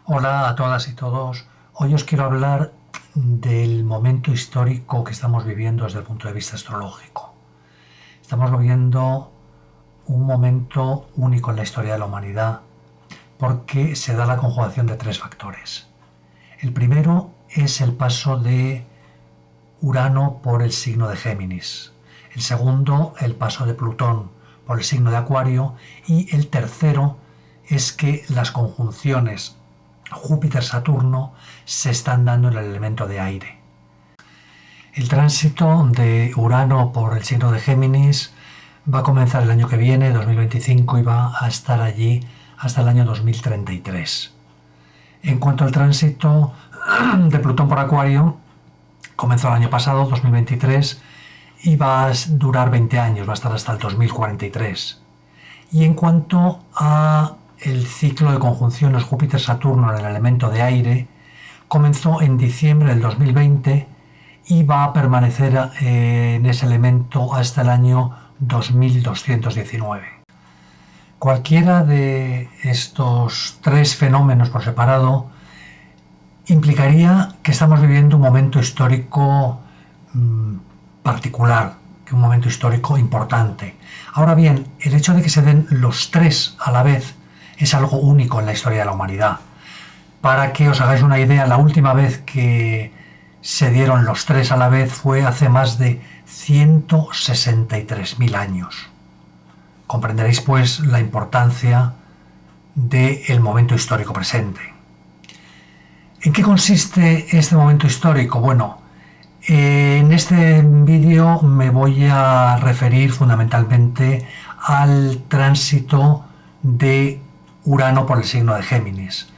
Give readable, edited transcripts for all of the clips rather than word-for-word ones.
Hola a todas y todos. Hoy os quiero hablar del momento histórico que estamos viviendo desde el punto de vista astrológico. Estamos viviendo un momento único en la historia de la humanidad porque se da la conjugación de tres factores. El primero es el paso de Urano por el signo de Géminis. El segundo, el paso de Plutón por el signo de Acuario. Y el tercero es que las conjunciones Júpiter-Saturno se están dando en el elemento de aire. El tránsito de Urano por el signo de Géminis va a comenzar el año que viene, 2025, y va a estar allí hasta el año 2033. En cuanto al tránsito de Plutón por Acuario, comenzó el año pasado, 2023, y va a durar 20 años, va a estar hasta el 2043. Y en cuanto a el ciclo de conjunciones Júpiter-Saturno en el elemento de aire, comenzó en diciembre del 2020 y va a permanecer en ese elemento hasta el año 2219. Cualquiera de estos tres fenómenos por separado implicaría que estamos viviendo un momento histórico particular, un momento histórico importante. Ahora bien, el hecho de que se den los tres a la vez es algo único en la historia de la humanidad. Para que os hagáis una idea, la última vez que se dieron los tres a la vez fue hace más de 163.000 años. Comprenderéis pues la importancia del momento histórico presente. ¿En qué consiste este momento histórico? Bueno, en este vídeo me voy a referir fundamentalmente al tránsito de Urano por el signo de Géminis.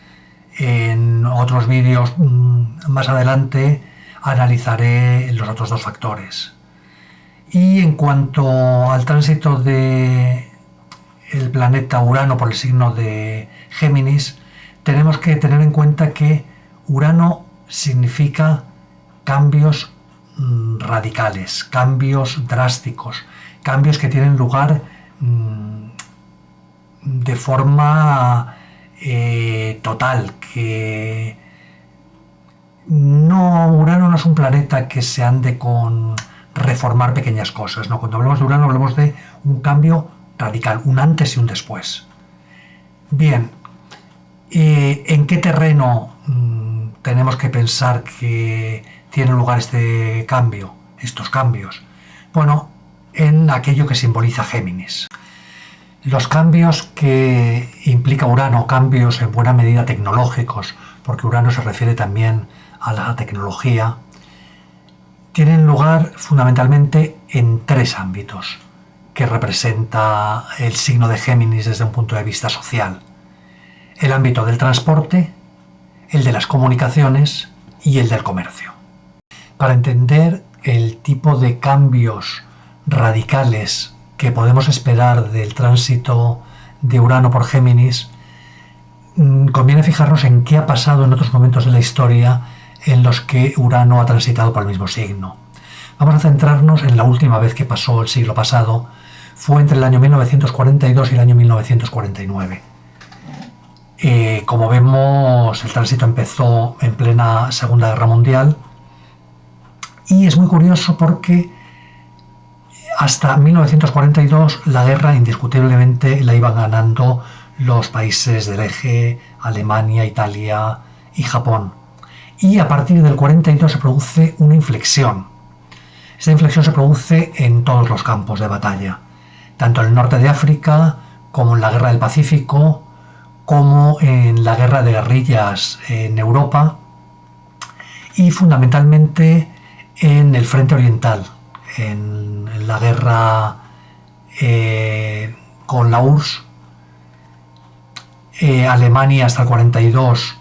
En otros vídeos más adelante analizaré los otros dos factores. Y en cuanto al tránsito de el planeta Urano por el signo de Géminis, tenemos que tener en cuenta que Urano significa cambios radicales, cambios drásticos, cambios que tienen lugar de forma total, que Urano no es un planeta que se ande con reformar pequeñas cosas, no. Cuando hablamos de Urano hablamos de un cambio radical, un antes y un después. Bien, ¿en qué terreno tenemos que pensar que tiene lugar este cambio, estos cambios? Bueno, en aquello que simboliza Géminis. Los cambios que implica Urano, cambios en buena medida tecnológicos, porque Urano se refiere también a la tecnología, tienen lugar fundamentalmente en tres ámbitos que representa el signo de Géminis desde un punto de vista social. El ámbito del transporte, el de las comunicaciones y el del comercio. Para entender el tipo de cambios radicales que podemos esperar del tránsito de Urano por Géminis, conviene fijarnos en qué ha pasado en otros momentos de la historia en los que Urano ha transitado por el mismo signo. Vamos a centrarnos en la última vez que pasó el siglo pasado, fue entre el año 1942 y el año 1949. Como vemos, el tránsito empezó en plena Segunda Guerra Mundial y es muy curioso porque hasta 1942 la guerra indiscutiblemente la iban ganando los países del eje, Alemania, Italia y Japón. Y a partir del 42 se produce una inflexión. Esta inflexión se produce en todos los campos de batalla, tanto en el norte de África, como en la guerra del Pacífico, como en la guerra de guerrillas en Europa y fundamentalmente en el frente oriental, en la guerra con la URSS. Alemania hasta el 42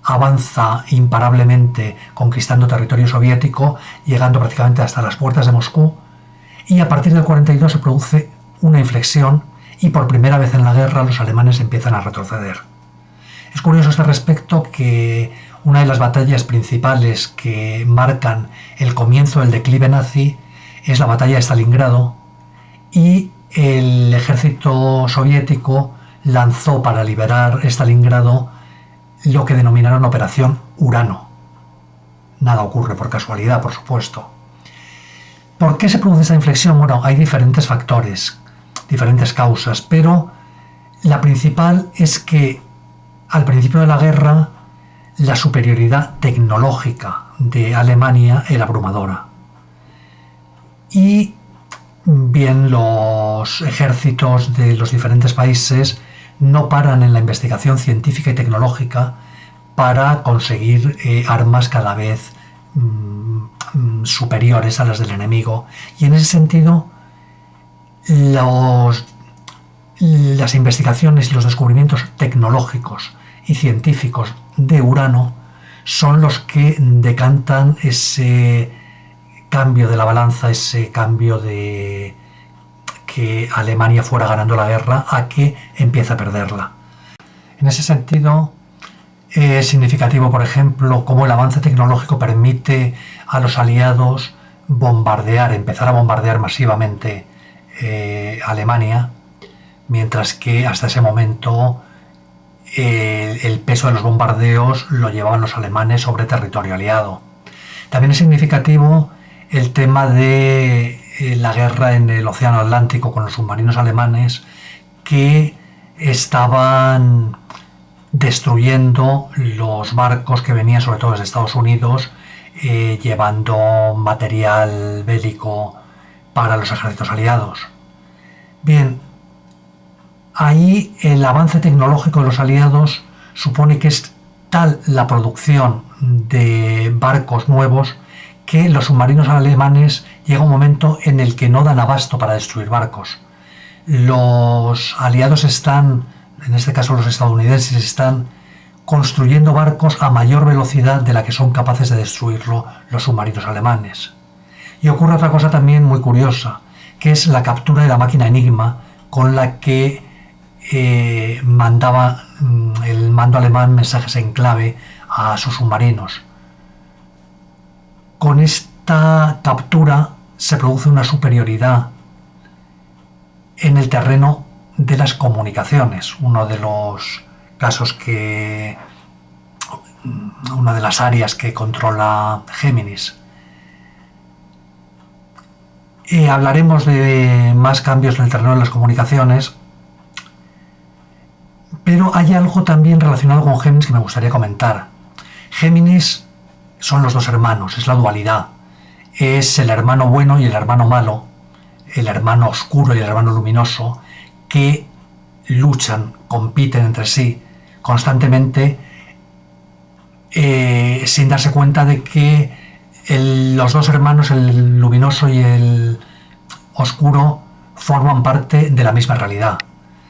avanza imparablemente conquistando territorio soviético, llegando prácticamente hasta las puertas de Moscú, y a partir del 42 se produce una inflexión y por primera vez en la guerra los alemanes empiezan a retroceder. Es curioso a este respecto que una de las batallas principales que marcan el comienzo del declive nazi es la batalla de Stalingrado, y el ejército soviético lanzó para liberar Stalingrado lo que denominaron Operación Urano. Nada ocurre por casualidad, por supuesto. ¿Por qué se produce esta inflexión? Bueno, hay diferentes factores, diferentes causas, pero la principal es que al principio de la guerra la superioridad tecnológica de Alemania era abrumadora. Y bien, los ejércitos de los diferentes países no paran en la investigación científica y tecnológica para conseguir armas cada vez superiores a las del enemigo. Y en ese sentido, las investigaciones y los descubrimientos tecnológicos y científicos de Urano son los que decantan ese cambio de la balanza, ese cambio de que Alemania fuera ganando la guerra a que empieza a perderla. En ese sentido, es significativo, por ejemplo, cómo el avance tecnológico permite a los aliados empezar a bombardear masivamente Alemania, mientras que hasta ese momento el peso de los bombardeos lo llevaban los alemanes sobre territorio aliado. También es significativo el tema de la guerra en el Océano Atlántico con los submarinos alemanes que estaban destruyendo los barcos que venían sobre todo desde Estados Unidos llevando material bélico para los ejércitos aliados. Bien, ahí el avance tecnológico de los aliados supone que es tal la producción de barcos nuevos que los submarinos alemanes llega un momento en el que no dan abasto para destruir barcos. Los aliados están, en este caso los estadounidenses, están construyendo barcos a mayor velocidad de la que son capaces de destruirlo los submarinos alemanes. Y ocurre otra cosa también muy curiosa, que es la captura de la máquina Enigma con la que mandaba el mando alemán mensajes en clave a sus submarinos. Con esta captura se produce una superioridad en el terreno de las comunicaciones, una de las áreas que controla Géminis. Hablaremos de más cambios en el terreno de las comunicaciones, pero hay algo también relacionado con Géminis que me gustaría comentar. Géminis son los dos hermanos, es la dualidad. Es el hermano bueno y el hermano malo, el hermano oscuro y el hermano luminoso, que luchan, compiten entre sí constantemente sin darse cuenta de que los dos hermanos, el luminoso y el oscuro, forman parte de la misma realidad.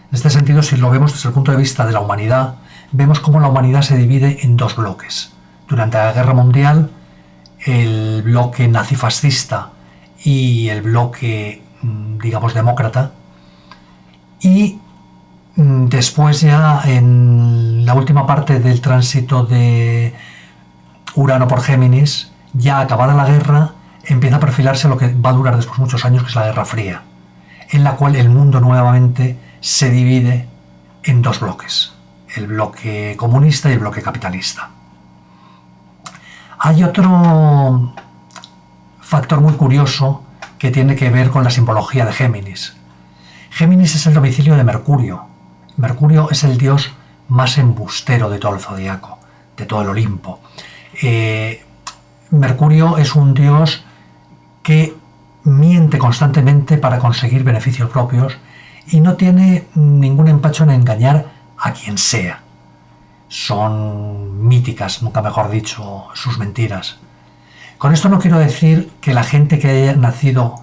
En este sentido, si lo vemos desde el punto de vista de la humanidad, vemos cómo la humanidad se divide en dos bloques. Durante la Guerra Mundial, el bloque nazifascista y el bloque, digamos, demócrata, y después ya en la última parte del tránsito de Urano por Géminis, ya acabada la guerra, empieza a perfilarse lo que va a durar después muchos años, que es la Guerra Fría, en la cual el mundo nuevamente se divide en dos bloques, el bloque comunista y el bloque capitalista. Hay otro factor muy curioso que tiene que ver con la simbología de Géminis. Géminis es el domicilio de Mercurio. Mercurio es el dios más embustero de todo el zodiaco, de todo el Olimpo. Mercurio es un dios que miente constantemente para conseguir beneficios propios y no tiene ningún empacho en engañar a quien sea. Son míticas, nunca mejor dicho, sus mentiras. Con esto no quiero decir que la gente que haya nacido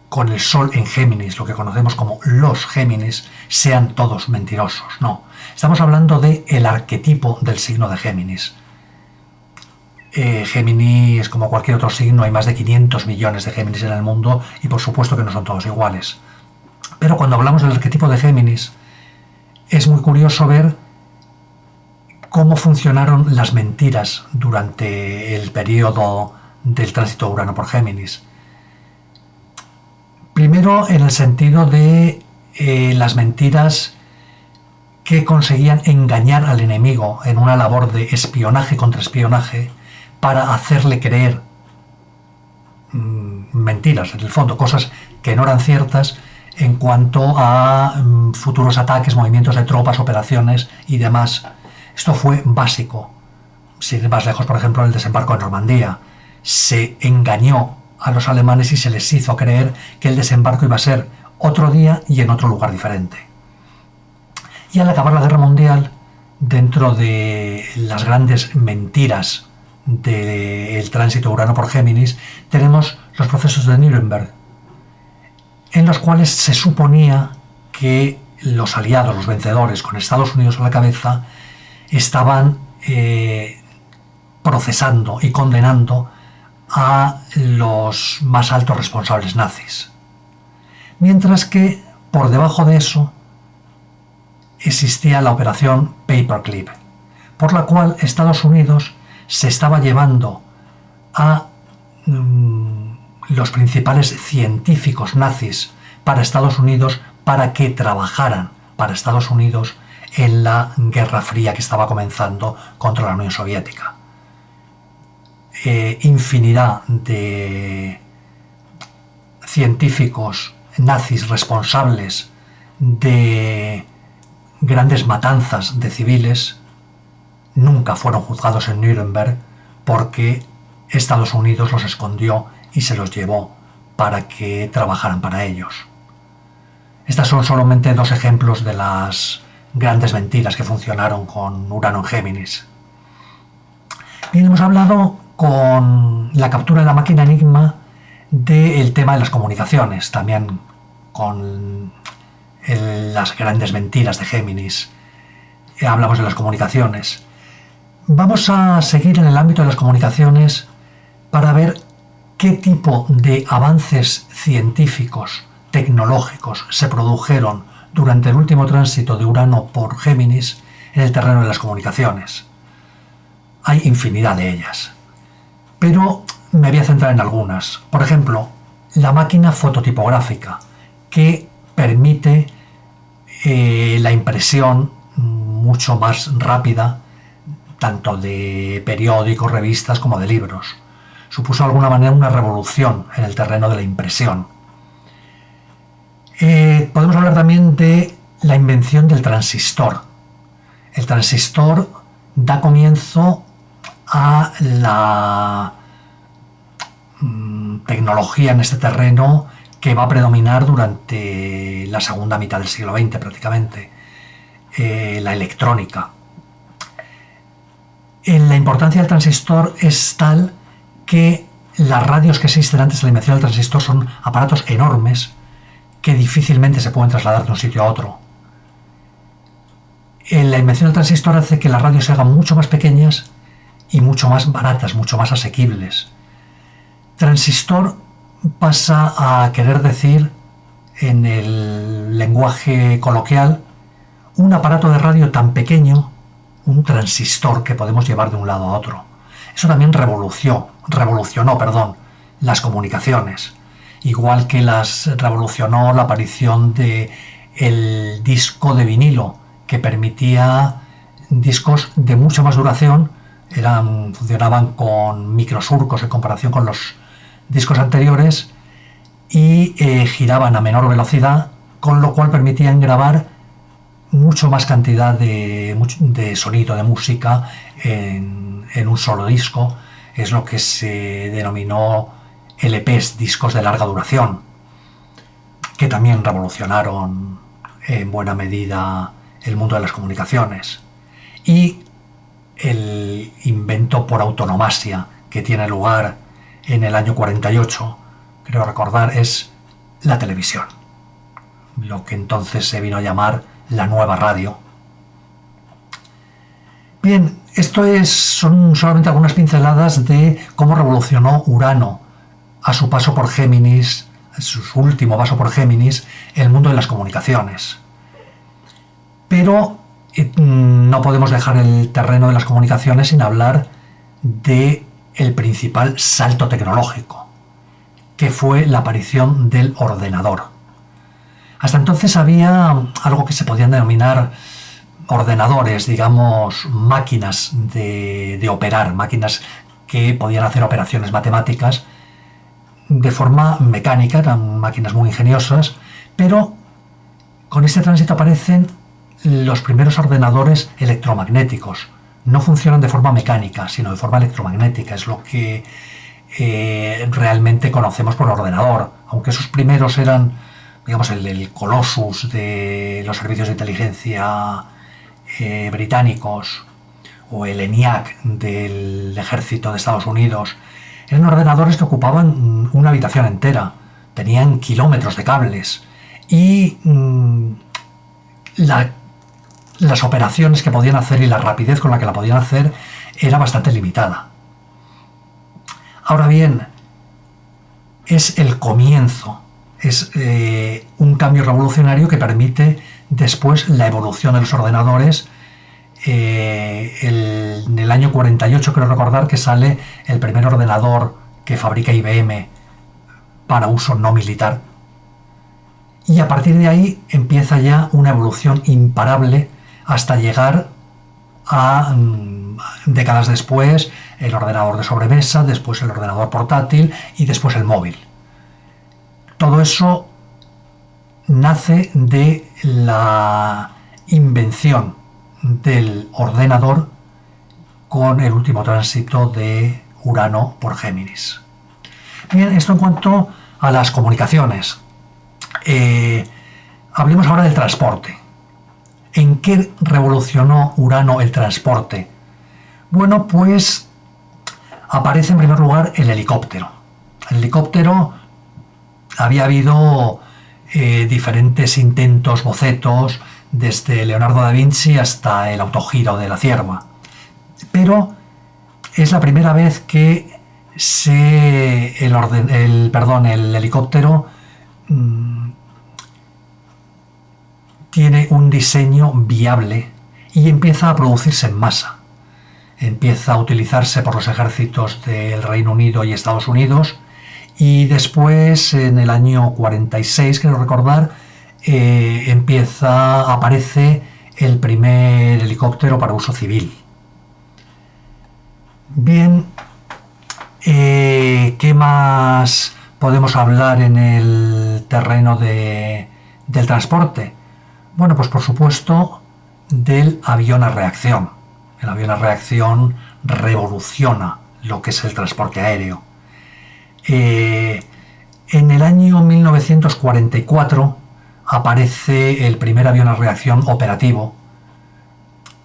con el Sol en Géminis, lo que conocemos como los Géminis, sean todos mentirosos. No, estamos hablando del arquetipo del signo de Géminis. Géminis, como cualquier otro signo, hay más de 500 millones de Géminis en el mundo y por supuesto que no son todos iguales. Pero cuando hablamos del arquetipo de Géminis, es muy curioso ver cómo funcionaron las mentiras durante el periodo del tránsito Urano por Géminis. Primero, en el sentido de las mentiras que conseguían engañar al enemigo en una labor de espionaje contra espionaje para hacerle creer mentiras, en el fondo, cosas que no eran ciertas en cuanto a futuros ataques, movimientos de tropas, operaciones y demás. Esto fue básico. Sin ir más lejos, por ejemplo, el desembarco en Normandía. Se engañó a los alemanes y se les hizo creer que el desembarco iba a ser otro día y en otro lugar diferente. Y al acabar la Guerra Mundial, dentro de las grandes mentiras del tránsito Urano por Géminis, tenemos los procesos de Nuremberg, en los cuales se suponía que los aliados, los vencedores, con Estados Unidos a la cabeza, estaban procesando y condenando a los más altos responsables nazis. Mientras que por debajo de eso existía la operación Paperclip, por la cual Estados Unidos se estaba llevando a los principales científicos nazis para Estados Unidos para que trabajaran para Estados Unidos en la Guerra Fría que estaba comenzando contra la Unión Soviética. Infinidad de científicos nazis responsables de grandes matanzas de civiles nunca fueron juzgados en Nuremberg porque Estados Unidos los escondió y se los llevó para que trabajaran para ellos. Estas son solamente dos ejemplos de las grandes mentiras que funcionaron con Urano en Géminis. Bien, hemos hablado con la captura de la máquina Enigma del tema de las comunicaciones, también con las grandes mentiras de Géminis. Hablamos de las comunicaciones. Vamos a seguir en el ámbito de las comunicaciones para ver qué tipo de avances científicos, tecnológicos se produjeron durante el último tránsito de Urano por Géminis en el terreno de las comunicaciones. Hay infinidad de ellas, pero me voy a centrar en algunas. Por ejemplo, la máquina fototipográfica, que permite la impresión mucho más rápida, tanto de periódicos, revistas, como de libros. Supuso de alguna manera una revolución en el terreno de la impresión. Podemos hablar también de la invención del transistor. El transistor da comienzo a la tecnología en este terreno que va a predominar durante la segunda mitad del siglo XX prácticamente, la electrónica. La importancia del transistor es tal que las radios que existen antes de la invención del transistor son aparatos enormes que difícilmente se pueden trasladar de un sitio a otro. La invención del transistor hace que las radios se hagan mucho más pequeñas y mucho más baratas, mucho más asequibles. Transistor pasa a querer decir, en el lenguaje coloquial, un aparato de radio tan pequeño, un transistor que podemos llevar de un lado a otro. Eso también revolucionó las comunicaciones, igual que revolucionó la aparición del disco de vinilo, que permitía discos de mucha más duración, funcionaban con microsurcos en comparación con los discos anteriores y giraban a menor velocidad, con lo cual permitían grabar mucho más cantidad de sonido, de música en un solo disco. Es lo que se denominó LPs, discos de larga duración, que también revolucionaron en buena medida el mundo de las comunicaciones. Y el invento por autonomasia que tiene lugar en el año 48, creo recordar, es la televisión, lo que entonces se vino a llamar la nueva radio. Bien, son solamente algunas pinceladas de cómo revolucionó Urano a su paso por Géminis, a su último paso por Géminis, el mundo de las comunicaciones. Pero no podemos dejar el terreno de las comunicaciones sin hablar de el principal salto tecnológico, que fue la aparición del ordenador. Hasta entonces había algo que se podían denominar ordenadores, digamos, máquinas de operar, máquinas que podían hacer operaciones matemáticas de forma mecánica, eran máquinas muy ingeniosas, pero con este tránsito aparecen los primeros ordenadores electromagnéticos. No funcionan de forma mecánica, sino de forma electromagnética. Es lo que realmente conocemos por ordenador. Aunque esos primeros eran, digamos, el Colossus de los servicios de inteligencia británicos o el ENIAC del ejército de Estados Unidos, eran ordenadores que ocupaban una habitación entera, tenían kilómetros de cables y las operaciones que podían hacer y la rapidez con la que la podían hacer era bastante limitada. Ahora bien, es el comienzo, es un cambio revolucionario que permite después la evolución de los ordenadores. En el año 48 creo recordar que sale el primer ordenador que fabrica IBM para uso no militar, y a partir de ahí empieza ya una evolución imparable hasta llegar a décadas después el ordenador de sobremesa, después el ordenador portátil y después el móvil. Todo eso nace de la invención del ordenador con el último tránsito de Urano por Géminis. Bien, esto en cuanto a las comunicaciones. Hablemos ahora del transporte. ¿En qué revolucionó Urano el transporte? Bueno, pues aparece en primer lugar el helicóptero. El helicóptero, había habido diferentes intentos, bocetos, desde Leonardo da Vinci hasta el autogiro de la cierva. Pero es la primera vez que el helicóptero tiene un diseño viable y empieza a producirse en masa. Empieza a utilizarse por los ejércitos del Reino Unido y Estados Unidos, y después, en el año 46, creo recordar, aparece el primer helicóptero para uso civil. Bien, ¿qué más podemos hablar en el terreno del transporte? Bueno, pues por supuesto del avión a reacción. El avión a reacción revoluciona lo que es el transporte aéreo. En el año 1944 aparece el primer avión a reacción operativo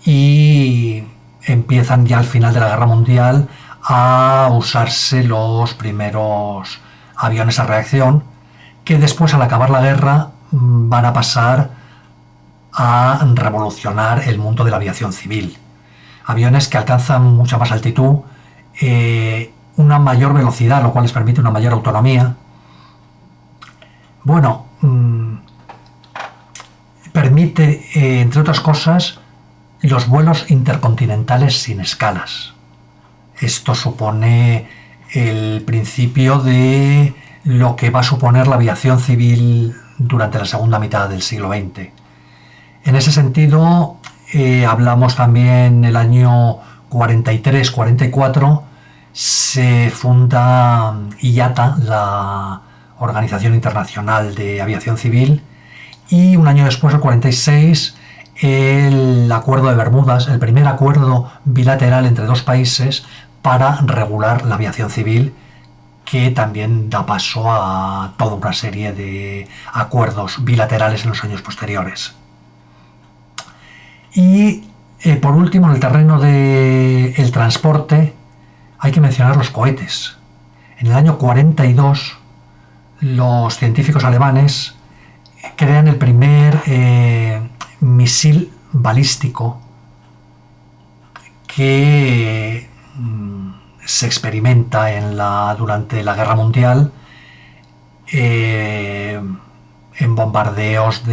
y empiezan ya al final de la Guerra Mundial a usarse los primeros aviones a reacción, que después, al acabar la guerra, van a pasar a revolucionar el mundo de la aviación civil. Aviones que alcanzan mucha más altitud, una mayor velocidad, lo cual les permite una mayor autonomía. Bueno, permite, entre otras cosas, los vuelos intercontinentales sin escalas. Esto supone el principio de lo que va a suponer la aviación civil durante la segunda mitad del siglo XX. En ese sentido, hablamos también el año 43-44, se funda IATA, la Organización Internacional de Aviación Civil, y un año después, el 46, el Acuerdo de Bermudas, el primer acuerdo bilateral entre dos países para regular la aviación civil, que también da paso a toda una serie de acuerdos bilaterales en los años posteriores. Y por último, en el terreno del transporte, hay que mencionar los cohetes. En el año 42, los científicos alemanes crean el primer misil balístico que se experimenta durante la Guerra Mundial en bombardeos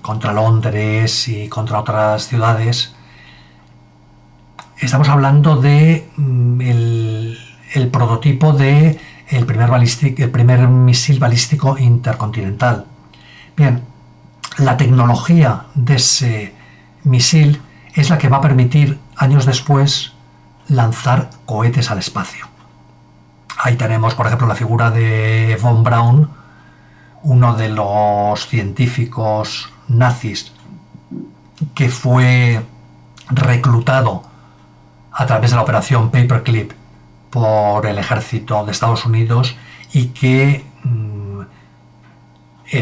contra Londres y contra otras ciudades. Estamos hablando de el prototipo de el primer misil balístico intercontinental. Bien, la tecnología de ese misil es la que va a permitir años después lanzar cohetes al espacio. Ahí tenemos, por ejemplo, la figura de von Braun, uno de los científicos nazis que fue reclutado a través de la operación Paperclip por el ejército de Estados Unidos y que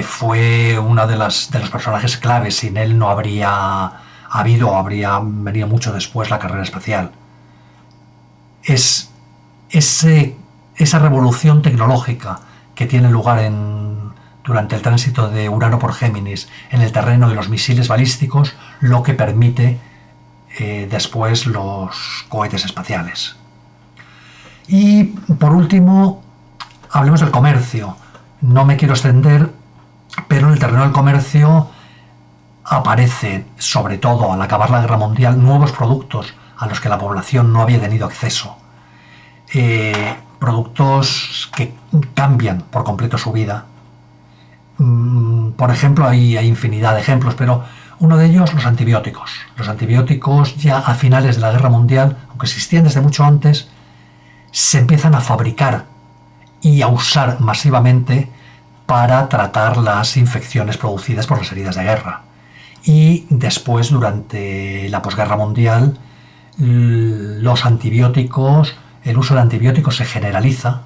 fue uno de los personajes claves. Sin él no habría habido o habría venido mucho después la carrera espacial. Es esa revolución tecnológica que tiene lugar durante el tránsito de Urano por Géminis en el terreno de los misiles balísticos lo que permite después los cohetes espaciales. Y por último, hablemos del comercio. No me quiero extender, pero en el terreno del comercio aparecen, sobre todo al acabar la Guerra Mundial, nuevos productos a los que la población no había tenido acceso. Productos que cambian por completo su vida. Por ejemplo, hay infinidad de ejemplos, pero uno de ellos, los antibióticos. Los antibióticos ya a finales de la Guerra Mundial, aunque existían desde mucho antes, se empiezan a fabricar y a usar masivamente para tratar las infecciones producidas por las heridas de guerra. Y después, durante la posguerra mundial, los antibióticos, el uso de antibióticos se generaliza,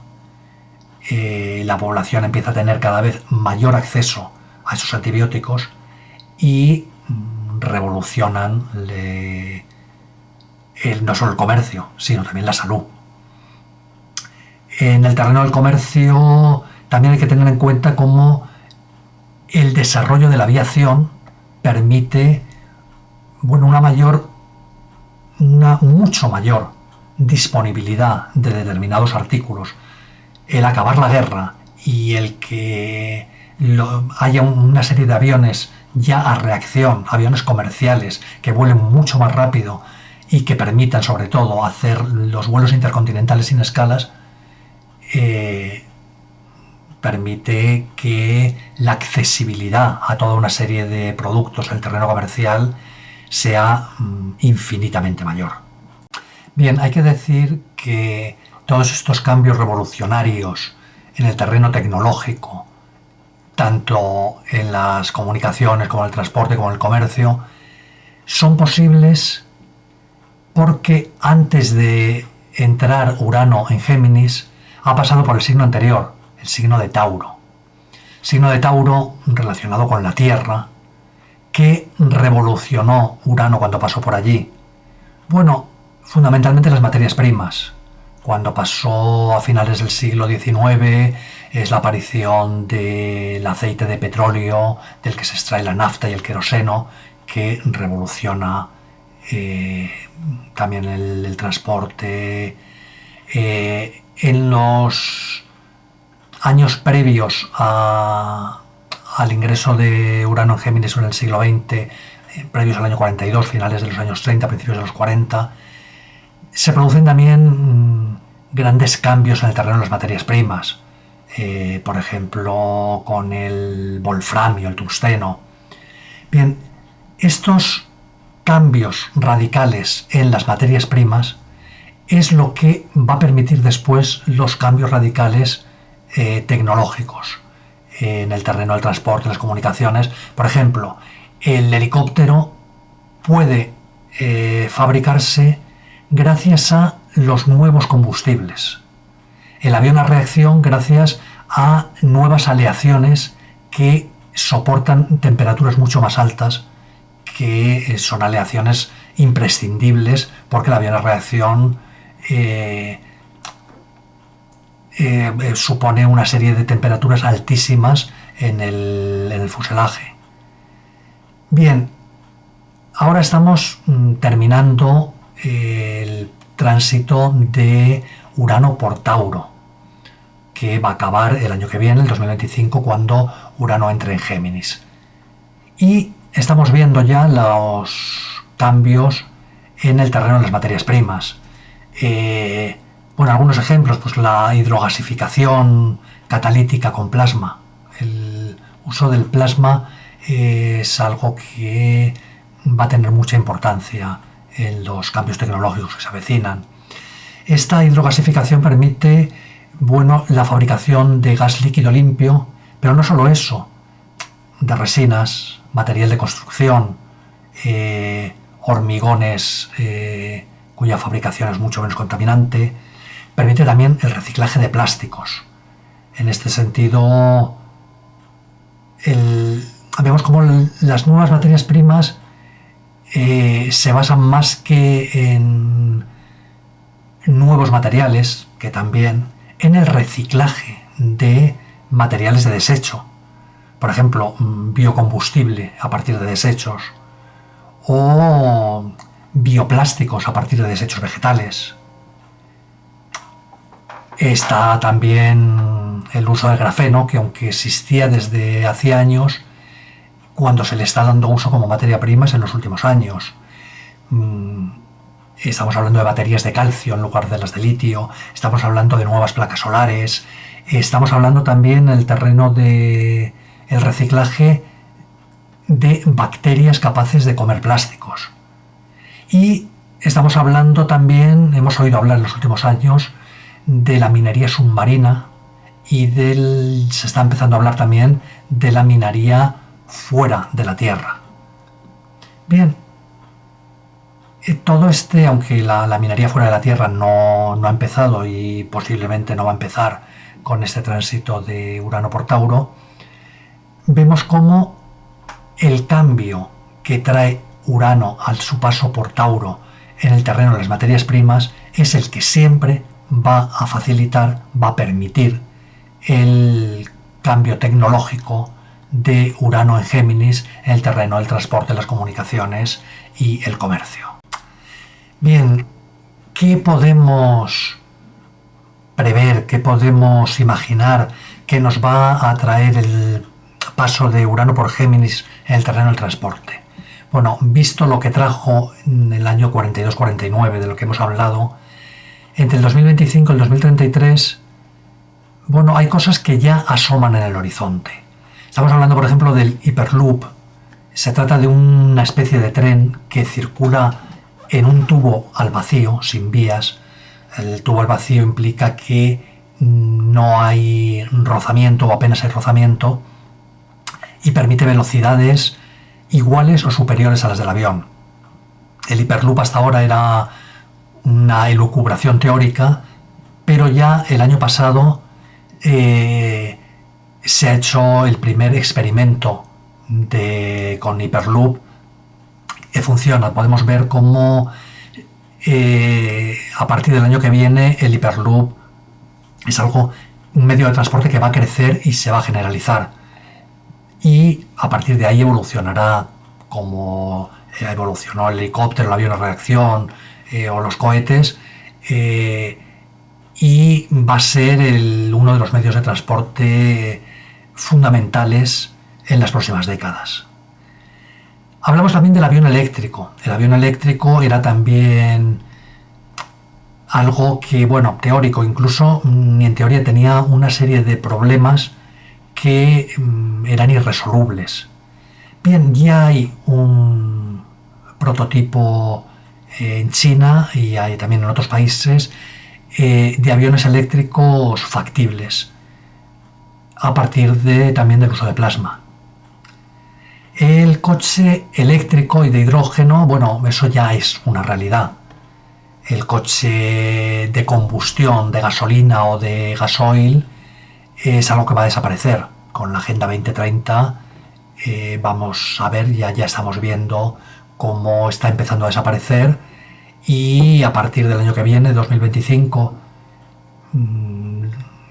la población empieza a tener cada vez mayor acceso a esos antibióticos y revolucionan no solo el comercio, sino también la salud. En el terreno del comercio también hay que tener en cuenta cómo el desarrollo de la aviación permite una mucho mayor disponibilidad de determinados artículos. El acabar la guerra y el que haya una serie de aviones ya a reacción, aviones comerciales que vuelen mucho más rápido y que permitan sobre todo hacer los vuelos intercontinentales sin escalas, permite que la accesibilidad a toda una serie de productos en el terreno comercial sea infinitamente mayor. Bien, hay que decir que todos estos cambios revolucionarios en el terreno tecnológico, tanto en las comunicaciones como en el transporte como en el comercio, son posibles porque antes de entrar Urano en Géminis ha pasado por el signo anterior, el signo de Tauro. Signo de Tauro relacionado con la Tierra, que revolucionó Urano cuando pasó por allí. Bueno, fundamentalmente las materias primas. Cuando pasó a finales del siglo XIX es la aparición del aceite de petróleo, del que se extrae la nafta y el queroseno, que revoluciona también el transporte. En los años previos al ingreso de Urano en Géminis en el siglo XX, previos al año 42, finales de los años 30, principios de los 40, se producen también grandes cambios en el terreno de las materias primas. Por ejemplo, con el wolframio, el tungsteno. Bien, estos cambios radicales en las materias primas es lo que va a permitir después los cambios radicales tecnológicos en el terreno del transporte, las comunicaciones. Por ejemplo, el helicóptero puede fabricarse gracias a los nuevos combustibles. El avión a reacción gracias a nuevas aleaciones que soportan temperaturas mucho más altas, que son aleaciones imprescindibles porque el avión a reacción supone una serie de temperaturas altísimas en el fuselaje. Bien, ahora estamos terminando el tránsito de Urano por Tauro, que va a acabar el año que viene, el 2025, cuando Urano entre en Géminis. Y estamos viendo ya los cambios en el terreno de las materias primas. Algunos ejemplos, pues la hidrogasificación catalítica con plasma. El uso del plasma es algo que va a tener mucha importancia en los cambios tecnológicos que se avecinan. Esta hidrogasificación permite, bueno, la fabricación de gas líquido limpio, pero no solo eso, de resinas, material de construcción, hormigones cuya fabricación es mucho menos contaminante. Permite también el reciclaje de plásticos. En este sentido, vemos cómo las nuevas materias primas se basan más que en nuevos materiales, que también en el reciclaje de materiales de desecho. Por ejemplo, biocombustible a partir de desechos o bioplásticos a partir de desechos vegetales. Está también el uso del grafeno, que aunque existía desde hace años, cuando se le está dando uso como materia prima es en los últimos años. Estamos hablando de baterías de calcio en lugar de las de litio, estamos hablando de nuevas placas solares, estamos hablando también en el terreno del reciclaje de bacterias capaces de comer plásticos. Y estamos hablando también, hemos oído hablar en los últimos años, de la minería submarina y se está empezando a hablar también de la minería fuera de la Tierra. Bien, todo aunque la minería fuera de la Tierra no ha empezado y posiblemente no va a empezar con este tránsito de Urano por Tauro, vemos cómo el cambio que trae Urano a su paso por Tauro en el terreno de las materias primas es el que siempre va a facilitar, va a permitir el cambio tecnológico de Urano en Géminis en el terreno del transporte, las comunicaciones y el comercio. Bien, ¿qué podemos prever, qué podemos imaginar que nos va a traer el paso de Urano por Géminis en el terreno del transporte? Bueno, visto lo que trajo en el año 42-49, de lo que hemos hablado, entre el 2025 y el 2033, bueno, hay cosas que ya asoman en el horizonte. Estamos hablando, por ejemplo, del Hyperloop. Se trata de una especie de tren que circula en un tubo al vacío, sin vías. El tubo al vacío implica que no hay rozamiento o apenas hay rozamiento y permite velocidades iguales o superiores a las del avión. El Hyperloop hasta ahora era una elucubración teórica, pero ya el año pasado se ha hecho el primer experimento con Hyperloop que funciona. Podemos ver cómo a partir del año que viene el Hyperloop es un medio de transporte que va a crecer y se va a generalizar, y a partir de ahí evolucionará como evolucionó el helicóptero, el avión a reacción o los cohetes, y va a ser uno de los medios de transporte fundamentales en las próximas décadas. Hablamos también del avión eléctrico. El avión eléctrico era también algo que, bueno, teórico, incluso ni en teoría tenía una serie de problemas que eran irresolubles. Bien, ya hay un prototipo en China y hay también en otros países de aviones eléctricos factibles a partir también del uso de plasma. El coche eléctrico y de hidrógeno, bueno, eso ya es una realidad. El coche de combustión, de gasolina o de gasoil, es algo que va a desaparecer. Con la Agenda 2030 vamos a ver, ya estamos viendo cómo está empezando a desaparecer, y a partir del año que viene, 2025,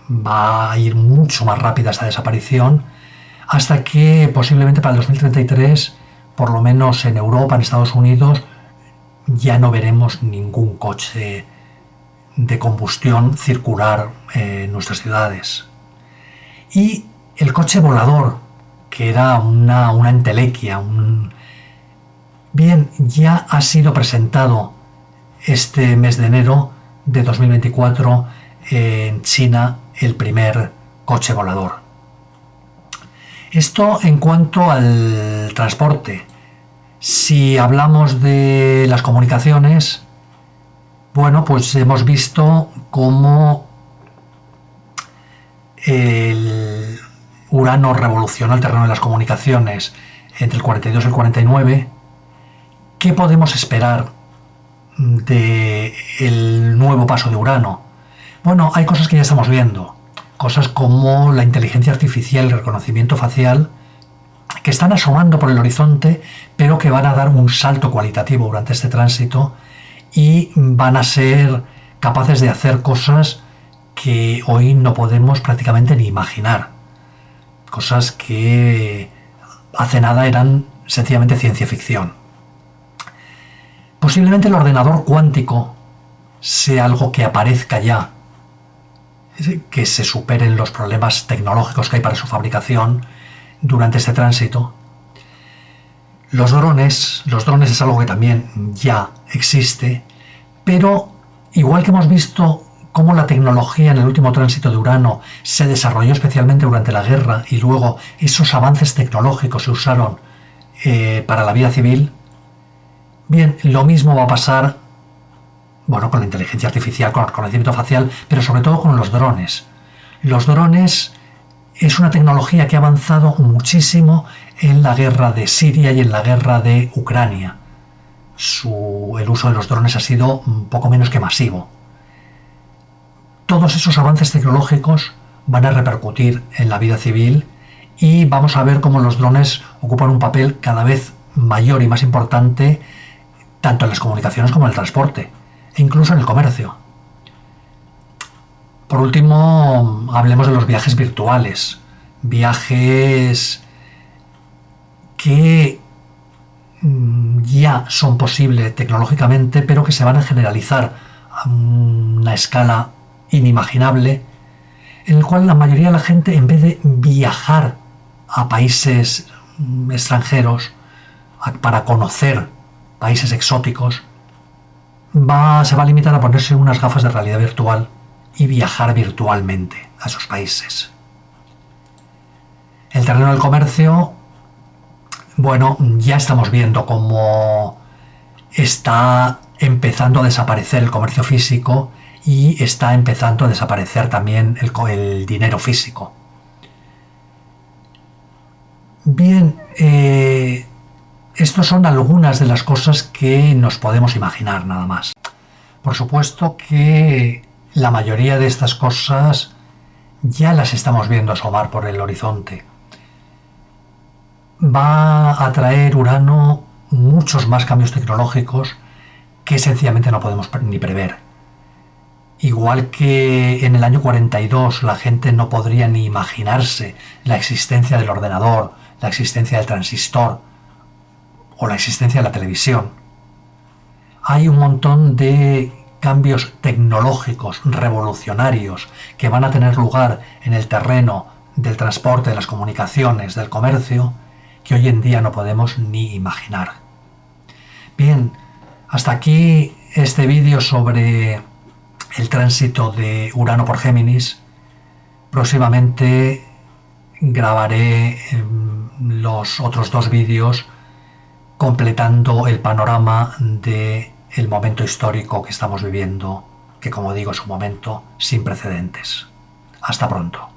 va a ir mucho más rápida esta desaparición, hasta que posiblemente para el 2033, por lo menos en Europa, en Estados Unidos, ya no veremos ningún coche de combustión circular en nuestras ciudades. Y el coche volador, que era una entelequia, bien, ya ha sido presentado este mes de enero de 2024 en China, el primer coche volador. Esto en cuanto al transporte. Si hablamos de las comunicaciones, bueno, pues hemos visto cómo el Urano revolucionó el terreno de las comunicaciones entre el 42 y el 49. ¿Qué podemos esperar del nuevo paso de Urano? Bueno, hay cosas que ya estamos viendo. Cosas como la inteligencia artificial y el reconocimiento facial, que están asomando por el horizonte, pero que van a dar un salto cualitativo durante este tránsito y van a ser capaces de hacer cosas que hoy no podemos prácticamente ni imaginar. Cosas que hace nada eran sencillamente ciencia ficción. Posiblemente el ordenador cuántico sea algo que aparezca ya, que se superen los problemas tecnológicos que hay para su fabricación durante este tránsito. Los drones es algo que también ya existe, pero igual que hemos visto cómo la tecnología en el último tránsito de Urano se desarrolló especialmente durante la guerra y luego esos avances tecnológicos se usaron para la vida civil, bien, lo mismo va a pasar, bueno, con la inteligencia artificial, con el reconocimiento facial, pero sobre todo con los drones. Los drones es una tecnología que ha avanzado muchísimo en la guerra de Siria y en la guerra de Ucrania. El uso de los drones ha sido un poco menos que masivo. Todos esos avances tecnológicos van a repercutir en la vida civil y vamos a ver cómo los drones ocupan un papel cada vez mayor y más importante tanto en las comunicaciones como en el transporte e incluso en el comercio. Por último, hablemos de los viajes virtuales, viajes que ya son posibles tecnológicamente, pero que se van a generalizar a una escala inimaginable, en el cual la mayoría de la gente, en vez de viajar a países extranjeros para conocer países exóticos, se va a limitar a ponerse unas gafas de realidad virtual y viajar virtualmente a esos países. El terreno del comercio, bueno, ya estamos viendo cómo está empezando a desaparecer el comercio físico y está empezando a desaparecer también el dinero físico. Bien, estas son algunas de las cosas que nos podemos imaginar nada más. Por supuesto que la mayoría de estas cosas ya las estamos viendo asomar por el horizonte. Va a traer Urano muchos más cambios tecnológicos que sencillamente no podemos ni prever. Igual que en el año 42 la gente no podría ni imaginarse la existencia del ordenador, la existencia del transistor o la existencia de la televisión. Hay un montón de cambios tecnológicos revolucionarios que van a tener lugar en el terreno del transporte, de las comunicaciones, del comercio, que hoy en día no podemos ni imaginar. Bien, hasta aquí este vídeo sobre el tránsito de Urano por Géminis. Próximamente grabaré los otros dos vídeos completando el panorama del momento histórico que estamos viviendo, que como digo es un momento sin precedentes. Hasta pronto.